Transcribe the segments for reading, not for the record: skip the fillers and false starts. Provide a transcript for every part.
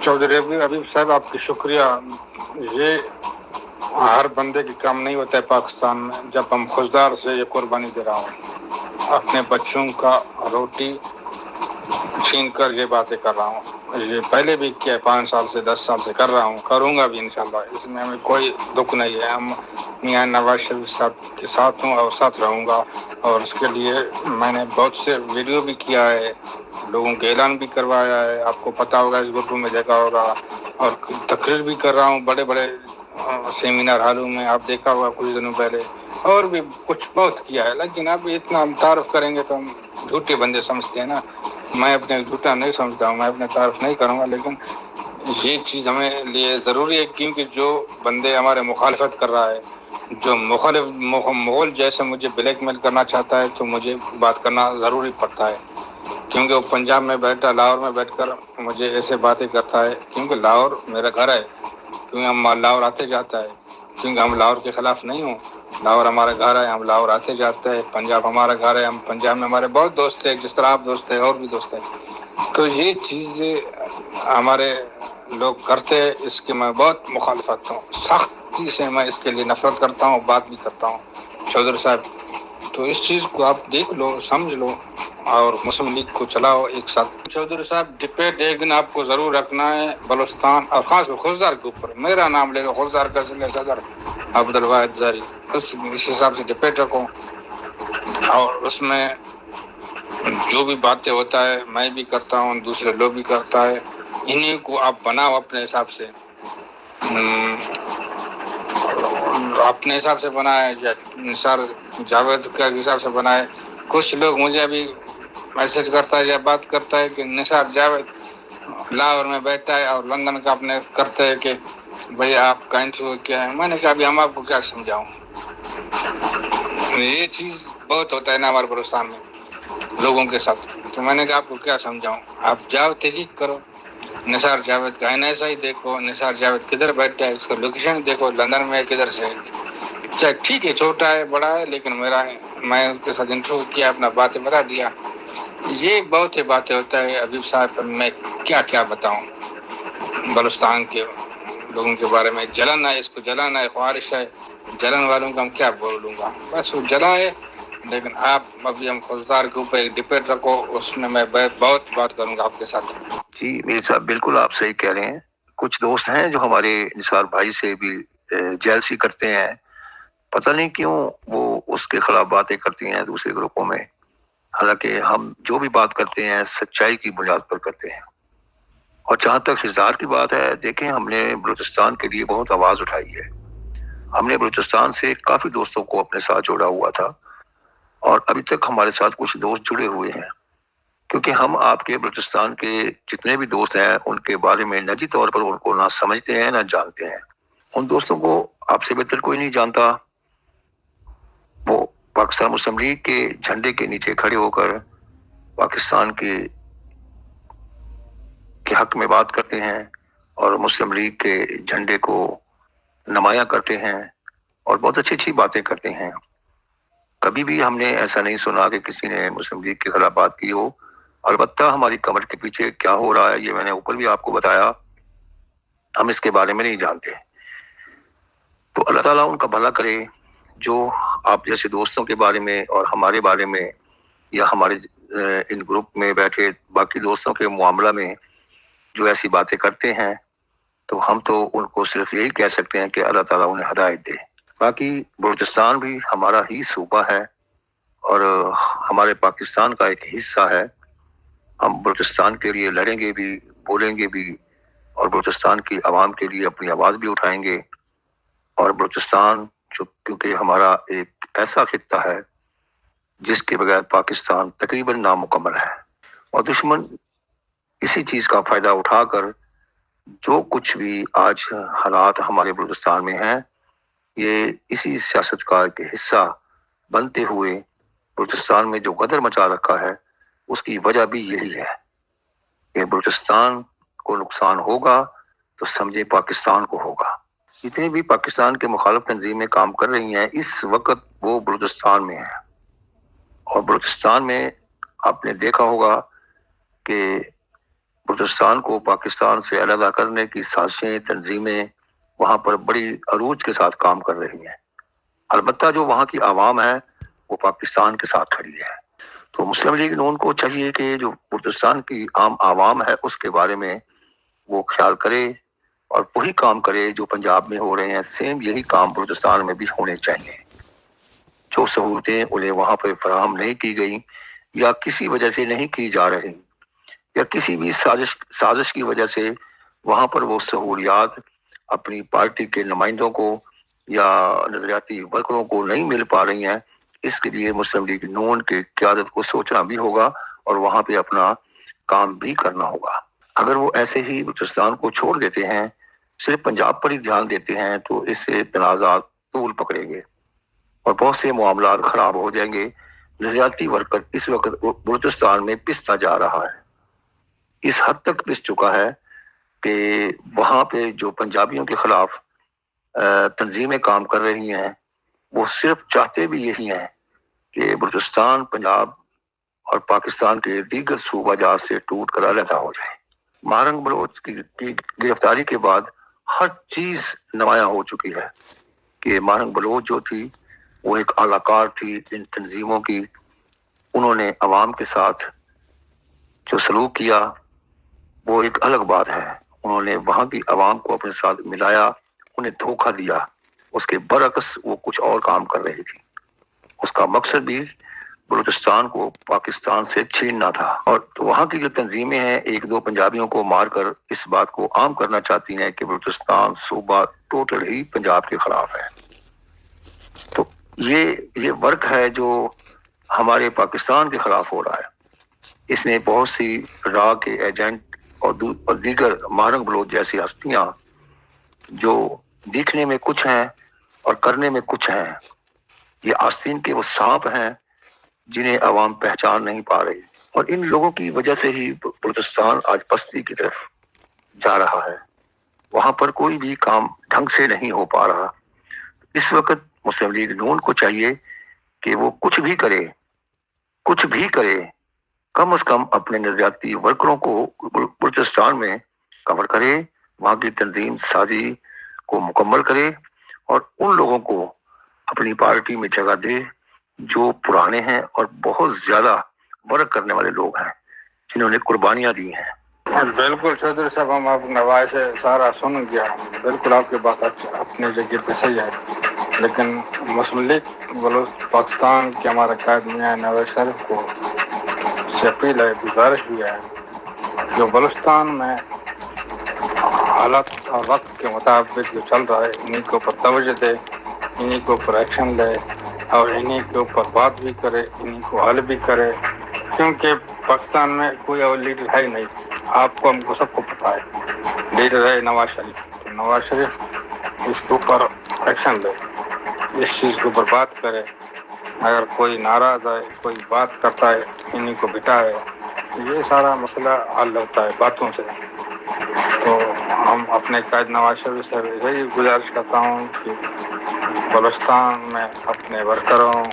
चौधरी अबीब साहब, आपकी शुक्रिया। ये हर बंदे की काम नहीं होता है पाकिस्तान में। जब हम खुशदार से ये कुर्बानी दे रहा हूँ, अपने बच्चों का रोटी छीन कर ये बातें कर रहा हूँ। ये पहले भी किया, 5 साल से 10 साल से कर रहा हूँ, करूँगा भी इंशाल्लाह। इसमें हमें कोई दुख नहीं है। हम मियां नवाज शरीफ साहब के साथ हूँ और साथ रहूँगा। और उसके लिए मैंने बहुत से वीडियो भी किया है, लोगों के ऐलान भी करवाया है, आपको पता होगा, इस ग्रुप में देखा होगा। और तकरीर भी कर रहा हूँ बड़े बड़े सेमिनार हालों में, आप देखा होगा कुछ दिनों पहले। और भी कुछ बहुत किया है, लेकिन अब इतना हम तारीफ करेंगे तो हम झूठे बंदे समझते हैं ना। मैं अपने झूठा नहीं समझता हूँ, मैं अपने तारीफ नहीं करूँगा, लेकिन ये चीज़ हमें लिए ज़रूरी है, क्योंकि जो बंदे हमारे मुखालफत कर रहा है, जो मुगल जैसे मुझे ब्लैकमेल करना चाहता है, तो मुझे बात करना ज़रूरी पड़ता है। क्योंकि वो पंजाब में बैठा, लाहौर में बैठकर मुझे ऐसे बातें करता है, क्योंकि लाहौर मेरा घर है, क्योंकि हम लाहौर आते जाता है, क्योंकि हम लाहौर के खिलाफ नहीं हूँ। लाहौर हमारा घर है, हम लाहौर आते जाते हैं। पंजाब हमारा घर है, हम पंजाब में हमारे बहुत दोस्त हैं, जिस तरह आप दोस्त हैं और भी दोस्त हैं। तो ये चीज़ हमारे लोग करते हैं, इसकी मैं बहुत मुखालफत हूँ, सख्ती से मैं इसके लिए नफरत करता हूँ, बात भी करता हूँ चौधरी साहब। तो इस चीज़ को आप देख लो, समझ लो, और मुस्लिम लीग को चलाओ एक साथ। चौधरी साहब, डिबेट एक दिन आपको जरूर रखना है बलूचिस्तान और खास खुशदार के ऊपर। मेरा नाम ले लो, खुशदार का जिले सदर अब्दुल वाहिद ज़ारी, इस हिसाब से डिबेट रखो। और उसमें जो भी बातें होता है मैं भी करता हूँ, दूसरे लोग भी करता है, इन्हीं को आप बनाओ अपने हिसाब से। अपने हिसाब से बनाए या निसार जावेद के हिसाब से बनाए। कुछ लोग मुझे अभी मैसेज करता है या बात करता है कि निसार जावेद लाहौर में बैठा है और लंदन का अपने करते हैं कि भैया आपका इंटरव्यू क्या है। मैंने कहा अभी हम आपको क्या समझाऊं, ये चीज़ बहुत होता है ना हमारे बलूचिस्तान में लोगों के साथ। तो मैंने कहा आपको क्या समझाऊं, आप जाओ तहकीक करो, निसार जावेद का NSA ही देखो, निसार जावेद किधर बैठा है, उसका लोकेशन देखो, लंदन में किधर से है। चाहे ठीक है, छोटा है बड़ा है, लेकिन मैं उसके साथ इंटरव्यू किया, अपना बातें बता दिया। ये बहुत ही बातें होता है अबीब साहब, मैं क्या क्या बताऊं बलूचिस्तान के लोगों के बारे में। जलन है, इसको जलन है, ख्वाहिश है, जलन वालों का हम क्या बोल लूँगा, बस वो जला है। लेकिन आप अभी हम खुशदार के ऊपर एक डिबेट रखो, उसमें मैं बहुत बात करूँगा आपके साथ। जी मेरे साहब, बिल्कुल आप सही कह रहे हैं। कुछ दोस्त हैं जो हमारे निसार भाई से भी जेलसी करते हैं, पता नहीं क्यों वो उसके खिलाफ बातें करती हैं दूसरे ग्रुपों में। हालांकि हम जो भी बात करते हैं सच्चाई की बुनियाद पर करते हैं। और जहां तक हिजार की बात है, देखें हमने बलूचिस्तान के लिए बहुत आवाज उठाई है। हमने बलूचिस्तान से काफी दोस्तों को अपने साथ जोड़ा हुआ था और अभी तक हमारे साथ कुछ दोस्त जुड़े हुए हैं, क्योंकि हम आपके बलूचिस्तान के जितने भी दोस्त हैं उनके बारे में निजी तौर पर उनको ना समझते हैं ना जानते हैं। उन दोस्तों को आपसे बेहतर कोई नहीं जानता। वो पाकिस्तान मुस्लिम लीग के झंडे के नीचे खड़े होकर पाकिस्तान के हक में बात करते हैं और मुस्लिम लीग के झंडे को नुमाया करते हैं और बहुत अच्छी अच्छी बातें करते हैं। कभी भी हमने ऐसा नहीं सुना कि किसी ने मुस्लिम लीग के खिलाफ बात की हो। अलबत्ता हमारी कमर के पीछे क्या हो रहा है ये मैंने ऊपर भी आपको बताया, हम इसके बारे में नहीं जानते। तो अल्लाह ताला उनका भला करे, जो आप जैसे दोस्तों के बारे में और हमारे बारे में या हमारे इन ग्रुप में बैठे बाकी दोस्तों के मामला में जो ऐसी बातें करते हैं, तो हम तो उनको सिर्फ यही कह सकते हैं कि अल्लाह ताला उन्हें हिदायत दे। बाकी बलूचिस्तान भी हमारा ही सूबा है और हमारे पाकिस्तान का एक हिस्सा है। हम बलूचिस्तान के लिए लड़ेंगे भी, बोलेंगे भी और बलूचिस्तान की आवाम के लिए अपनी आवाज़ भी उठाएंगे। और बलूचिस्तान जो क्योंकि हमारा एक ऐसा खित्ता है जिसके बगैर पाकिस्तान तकरीबन नामुकम्मल है, और दुश्मन इसी चीज़ का फ़ायदा उठाकर जो कुछ भी आज हालात हमारे बलूचिस्तान में हैं, ये इसी सियासत का एक हिस्सा बनते हुए बलूचिस्तान में जो गदर मचा रखा है उसकी वजह भी यही है कि बलूचिस्तान को नुकसान होगा तो समझे पाकिस्तान को होगा। जितनी भी पाकिस्तान के मुखालिफ तंजीमें काम कर रही हैं इस वक्त वो बलूचिस्तान में है। और बलूचिस्तान में आपने देखा होगा कि بلوچستان کو پاکستان سے علیحدہ کرنے کی سازشیں تنظیمیں وہاں پر بڑی عروج کے ساتھ کام کر رہی ہیں. البتہ جو وہاں کی عوام ہے وہ پاکستان کے ساتھ کھڑی ہے. تو مسلم لیگ نون کو چاہیے کہ جو بلوچستان کی عام عوام ہے اس کے بارے میں وہ خیال کرے اور وہی کام کرے جو پنجاب میں ہو رہے ہیں. سیم یہی کام بلوچستان میں بھی ہونے چاہیے. جو سہولتیں انہیں وہاں پہ فراہم نہیں کی گئی یا کسی وجہ سے نہیں کی جا رہی یا کسی بھی سازش کی وجہ سے وہاں پر وہ سہولیات اپنی پارٹی کے نمائندوں کو یا نظریاتی ورکروں کو نہیں مل پا رہی ہیں، اس کے لیے مسلم لیگ نون کی قیادت کو سوچنا بھی ہوگا اور وہاں پہ اپنا کام بھی کرنا ہوگا. اگر وہ ایسے ہی بلوچستان کو چھوڑ دیتے ہیں، صرف پنجاب پر ہی دھیان دیتے ہیں، تو اس سے تنازعات طول پکڑیں گے اور بہت سے معاملات خراب ہو جائیں گے. نظریاتی ورکر اس وقت بلوچستان میں پستا جا رہا ہے، اس حد تک پس چکا ہے کہ وہاں پہ جو پنجابیوں کے خلاف تنظیمیں کام کر رہی ہیں وہ صرف چاہتے بھی یہی ہیں کہ بلوچستان پنجاب اور پاکستان کے دیگر صوبہ جات سے ٹوٹ کر علیحدہ ہو جائے. مہرنگ بلوچ کی گرفتاری کے بعد ہر چیز نمایاں ہو چکی ہے کہ مہرنگ بلوچ جو تھی وہ ایک اعلی کار تھی ان تنظیموں کی. انہوں نے عوام کے ساتھ جو سلوک کیا وہ ایک الگ بات ہے. انہوں نے وہاں کی عوام کو اپنے ساتھ ملایا، انہیں دھوکہ دیا. اس کے برعکس وہ کچھ اور کام کر رہی تھی. اس کا مقصد بھی بلوچستان کو پاکستان سے چھیننا تھا. اور وہاں کی جو تنظیمیں ہیں ایک دو پنجابیوں کو مار کر اس بات کو عام کرنا چاہتی ہیں کہ بلوچستان صوبہ ٹوٹل ہی پنجاب کے خلاف ہے. تو یہ ورک ہے جو ہمارے پاکستان کے خلاف ہو رہا ہے. اس نے بہت سی راہ کے ایجنٹ اور دیگر مہرنگ بلوچ جیسی ہستیاں جو دیکھنے میں کچھ ہیں اور کرنے میں کچھ ہیں، یہ آستین کے وہ سانپ ہیں جنہیں عوام پہچان نہیں پا رہی. اور ان لوگوں کی وجہ سے ہی بلوچستان آج پستی کی طرف جا رہا ہے. وہاں پر کوئی بھی کام ڈھنگ سے نہیں ہو پا رہا. اس وقت مسلم لیگ نون کو چاہیے کہ وہ کچھ بھی کرے، کم از کم اپنے نظریاتی ورکروں کو بلوچستان میں کور کرے، وہاں کی تنظیم سازی کو مکمل کرے اور ان لوگوں کو اپنی پارٹی میں جگہ دے جو پرانے ہیں اور بہت زیادہ ورک کرنے والے لوگ ہیں جنہوں نے قربانیاں دی ہیں. بالکل چودھری صاحب، ہم آپ نوائے سے سارا سن گیا. بالکل آپ کی بات اپنے جگہ پہ صحیح ہے، لیکن مسلم لیگ پاکستان کے ہمارے قائد میاں نواز شریف کو سے اپیل ہے، گزارش بھی ہے، جو بلوچستان میں حالات اور وقت کے مطابق جو چل رہا ہے انہیں کے اوپر توجہ دے، انہیں کے اوپر ایکشن لے اور انہیں کے اوپر بات بھی کرے، انہیں کو حل بھی کرے. کیونکہ پاکستان میں کوئی اور لیڈر ہے ہی نہیں. آپ کو، ہم کو، سب کو پتہ ہے لیڈر ہے نواز شریف. تو نواز شریف اس کے اوپر ایکشن لے، اس چیز کے اوپر بات کرے. اگر کوئی ناراض ہے، کوئی بات کرتا ہے، انہیں کو بٹائے. یہ سارا مسئلہ حل ہوتا ہے باتوں سے. تو ہم اپنے قائد نواز شریف سے یہی گزارش کرتا ہوں کہ بلوچستان میں اپنے ورکروں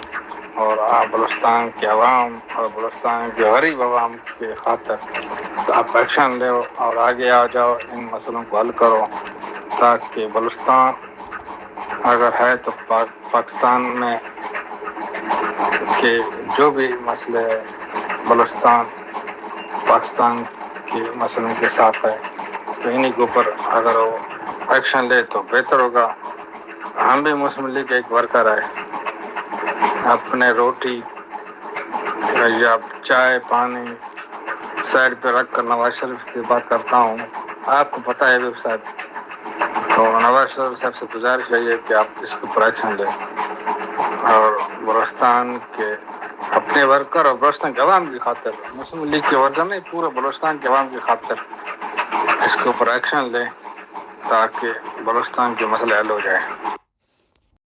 اور بلوچستان کے عوام اور بلوچستان کے غریب عوام کے خاطر آپ ایکشن لے اور آگے آ جاؤ، ان مسئلوں کو حل کرو، تاکہ بلوچستان اگر ہے تو پاکستان میں کے جو بھی مسئلے بلوچستان پاکستان کے مسئلوں کے ساتھ ہے تو انہیں کے اوپر اگر وہ ایکشن لے تو بہتر ہوگا. ہم بھی مسلم لیگ کے ایک ورکر ہے. اپنے روٹی یا چائے پانی سائڈ پہ رکھ کر نواز شریف کی بات کرتا ہوں. آپ کو پتہ ہے ویب سائٹ. تو نواز شریف صاحب سے گزارش ہے کہ آپ اس کے اوپر ایکشن لیں اور بلوچستان کے اپنے ورکر اور بلوچستان کے عوام کی خاطر، مسلم لیگ کے ورکر نہیں، پورے بلوچستان کے عوام کی خاطر اس کے اوپر ایکشن لیں تاکہ بلوچستان کے مسئلے حل ہو جائے.